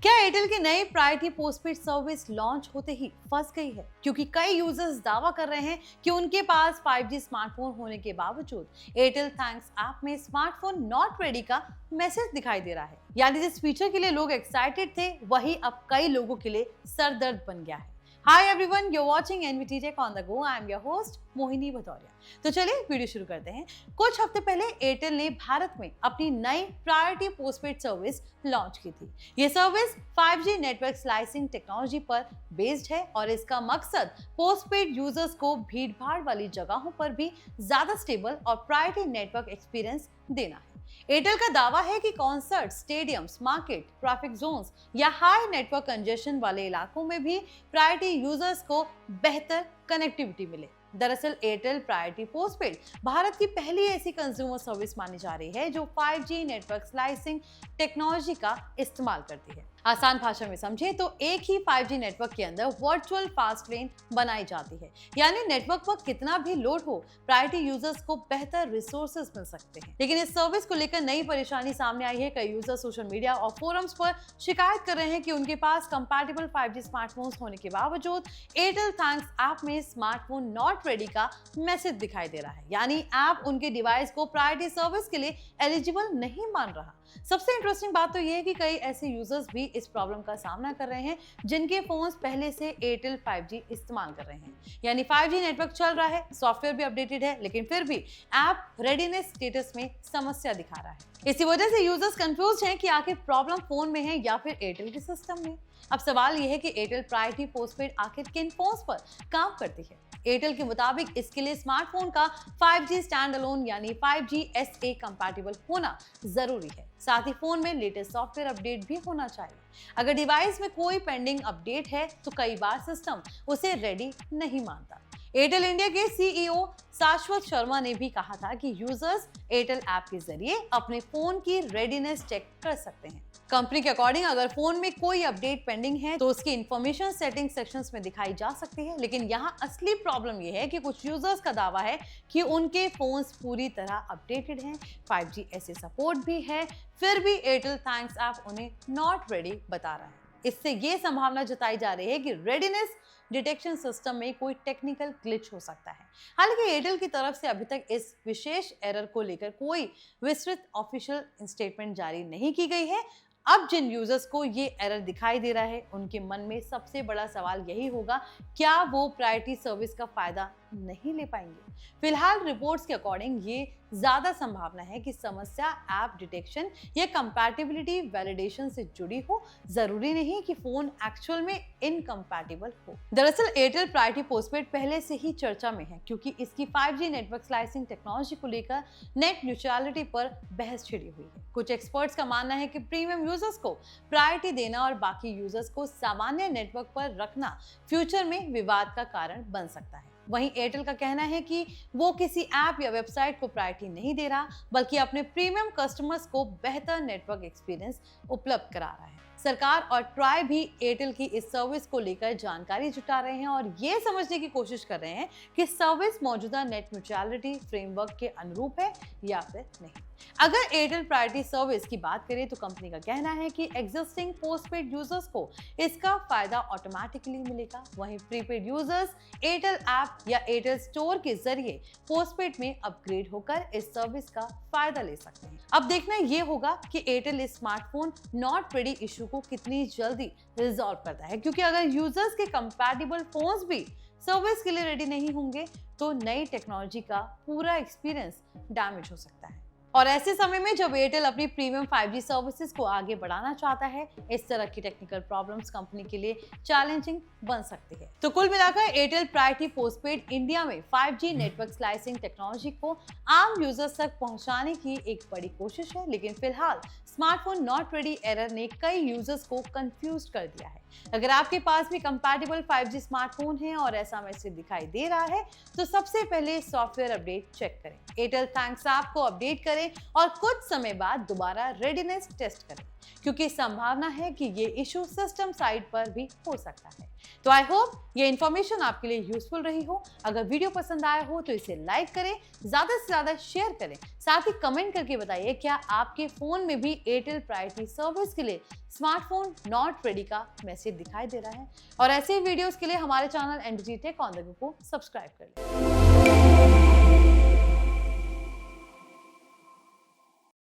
क्या एयरटेल की नई प्रायोरिटी पोस्टपेड सर्विस लॉन्च होते ही फंस गई है? क्योंकि कई यूजर्स दावा कर रहे हैं कि उनके पास 5G स्मार्टफोन होने के बावजूद एयरटेल थैंक्स ऐप में स्मार्टफोन नॉट रेडी का मैसेज दिखाई दे रहा है। यानी जिस फीचर के लिए लोग एक्साइटेड थे वही अब कई लोगों के लिए सरदर्द बन गया है। Hi everyone, you are watching NVT tech on the go. I am your host Mohini Bhadauria. तो चलिए वीडियो शुरू करते हैं। कुछ हफ्ते पहले एयरटेल ने भारत में अपनी नई प्रायोरिटी पोस्टपेड सर्विस लॉन्च की थी। ये service 5G network slicing technology पर बेस्ड है और इसका मकसद पोस्टपेड यूजर्स को भीड़-भाड़ वाली जगहों पर भी ज्यादा स्टेबल और प्रायोरिटी नेटवर्क एक्सपीरियंस देना है। एयरटेल का दावा है कि concert, stadiums, market, traffic zones या हाई नेटवर्क कंजेशन वाले इलाकों में भी प्रायोरिटी यूजर्स को बेहतर कनेक्टिविटी मिले। दरअसल एयरटेल प्रायोरिटी पोस्टपेड भारत की पहली ऐसी कंज्यूमर सर्विस मानी जा रही है जो 5G नेटवर्क स्लाइसिंग टेक्नोलॉजी का इस्तेमाल करती है। आसान भाषा में समझे तो एक ही 5G नेटवर्क के अंदर वर्चुअल फास्ट लेन बनाई जाती है, यानी नेटवर्क पर कितना भी लोड हो प्रायोरिटी यूजर्स को बेहतर रिसोर्सेज मिल सकते हैं। लेकिन इस सर्विस को लेकर नई परेशानी सामने आई है। कई यूजर सोशल मीडिया और फोरम्स पर शिकायत कर रहे हैं कि उनके पास कंपैटिबल 5G स्मार्टफोन्स होने के बावजूद एयरटेल थैंक्स ऐप में स्मार्टफोन नॉट रेडी का मैसेज दिखाई दे रहा है, यानी ऐप उनके डिवाइस को प्रायोरिटी सर्विस के लिए एलिजिबल नहीं मान रहा। सबसे इंटरेस्टिंग बात तो यह है कि कई ऐसे यूजर्स भी इस प्रॉब्लम का सामना कर रहे हैं जिनके फोन्स पहले से एयरटेल 5G इस्तेमाल कर रहे हैं, यानी 5G नेटवर्क चल रहा है, सॉफ्टवेयर भी अपडेटेड है, लेकिन फिर भी ऐप रेडीनेस स्टेटस में समस्या दिखा रहा है। इसी वजह से यूजर्स कंफ्यूज हैं कि आखिर प्रॉब्लम फोन में है या फिर एयरटेल के सिस्टम में। अब सवाल यह है कि एयरटेल प्रायोरिटी पोस्टपेड आखिर किन फोन्स पर काम करती है। एयरटेल के मुताबिक इसके लिए स्मार्टफोन का 5G स्टैंड अलोन यानी 5G SA कंपैटिबल होना जरूरी है। साथ ही फोन में लेटेस्ट सॉफ्टवेयर अपडेट भी होना चाहिए। अगर डिवाइस में कोई पेंडिंग अपडेट है तो कई बार सिस्टम उसे रेडी नहीं मानता। एयरटेल इंडिया के CEO शाश्वत शर्मा ने भी कहा था कि यूजर्स एयरटेल ऐप के जरिए अपने फोन की रेडीनेस चेक कर सकते हैं। कंपनी के अकॉर्डिंग अगर फोन में कोई अपडेट पेंडिंग है तो उसकी इंफॉर्मेशन सेटिंग सेक्शंस में दिखाई जा सकती है, लेकिन यहाँ असली प्रॉब्लम यह है कि कुछ यूजर्स का दावा है कि उनके फोन्स पूरी तरह अपडेटेड हैं, 5G ऐसे सपोर्ट भी है, फिर भी एयरटेल थैंक्स ऐप उन्हें नॉट रेडी बता रहा है। इससे ये संभावना जताई जा रही है कि रेडीनेस डिटेक्शन सिस्टम में कोई टेक्निकल ग्लिच हो सकता है। हालांकि एयरटेल की तरफ से अभी तक इस विशेष एरर को लेकर कोई विस्तृत ऑफिशियल स्टेटमेंट जारी नहीं की गई है। अब जिन यूजर्स को ये एरर दिखाई दे रहा है उनके मन में सबसे बड़ा सवाल यही होगा, क्या वो प्रायोरिटी सर्विस का फायदा नहीं ले पाएंगे। फिलहाल रिपोर्ट्स के अकॉर्डिंग ये ज्यादा संभावना है कि समस्या ऐप डिटेक्शन या कंपैटिबिलिटी वैलिडेशन से जुड़ी हो, जरूरी नहीं कि फोन एक्चुअल में इनकम्पैटिबल हो। दरअसल एयरटेल प्रायोरिटी पोस्टपेड पहले से ही चर्चा में है क्योंकि इसकी 5G नेटवर्क स्लाइसिंग टेक्नोलॉजी को लेकर नेट न्यूट्रलिटी पर बहस छिड़ी हुई है। कुछ एक्सपर्ट्स का मानना है कि प्रीमियम यूजर्स को प्रायोरिटी देना और बाकी यूजर्स को सामान्य नेटवर्क पर रखना फ्यूचर में विवाद का कारण बन सकता है। वहीं एयरटेल का कहना है कि वो किसी ऐप या वेबसाइट को प्रायोरिटी नहीं दे रहा, बल्कि अपने प्रीमियम कस्टमर्स को बेहतर नेटवर्क एक्सपीरियंस उपलब्ध करा रहा है। सरकार और ट्राई भी एयरटेल की इस सर्विस को लेकर जानकारी जुटा रहे हैं और ये समझने की कोशिश कर रहे हैं कि सर्विस मौजूदा नेट न्यूट्रलिटी फ्रेमवर्क के अनुरूप है या फिर नहीं। अगर एयरटेल प्रायोरिटी सर्विस की बात करें तो कंपनी का कहना है कि एग्जिस्टिंग पोस्टपेड यूजर्स को इसका फायदा ऑटोमेटिकली मिलेगा। वहीं प्रीपेड यूजर्स एयरटेल ऐप या एयरटेल स्टोर के जरिए पोस्टपेड में अपग्रेड होकर इस सर्विस का फायदा ले सकते हैं। अब देखना ये होगा कि एयरटेल इस स्मार्टफोन नॉट रेडी इशू को कितनी जल्दी रिजॉल्व करता है, क्योंकि अगर यूजर्स के कंपैटिबल फोन्स भी सर्विस के लिए रेडी नहीं होंगे तो नई टेक्नोलॉजी का पूरा एक्सपीरियंस डैमेज हो सकता है। और ऐसे समय में जब एयरटेल अपनी प्रीमियम 5G सर्विसेज को आगे बढ़ाना चाहता है, इस तरह की टेक्निकल प्रॉब्लम्स कंपनी के लिए चैलेंजिंग बन सकती है। तो कुल मिलाकर एयरटेल प्रायोरिटी पोस्टपेड इंडिया में 5G नेटवर्क स्लाइसिंग टेक्नोलॉजी को आम यूजर्स तक पहुंचाने की एक बड़ी कोशिश है, लेकिन फिलहाल स्मार्टफोन नॉट रेडी एरर ने कई यूजर्स को कंफ्यूज कर दिया है। अगर आपके पास भी कंपैटिबल 5G स्मार्टफोन है और ऐसा मैसेज दिखाई दे रहा है तो सबसे पहले सॉफ्टवेयर अपडेट चेक करें, एयरटेल थैंक्स ऐप को अपडेट करें और कुछ समय बाद दोबारा रेडीनेस टेस्ट करें, क्योंकि संभावना है कि ये इशू सिस्टम साइड पर भी हो सकता है। तो आई होप ये इन्फॉर्मेशन आपके लिए यूजफुल रही हो। अगर वीडियो पसंद आया हो तो इसे लाइक करें, ज्यादा से ज्यादा शेयर करें, साथ ही कमेंट करके बताइए क्या आपके फोन में भी एयरटेल प्रायोरिटी सर्विस के लिए स्मार्टफोन नॉट रेडी का मैसेज दिखाई दे रहा है। और ऐसे वीडियोस के लिए हमारे channel NDT tech on the go को सब्सक्राइब कर लें।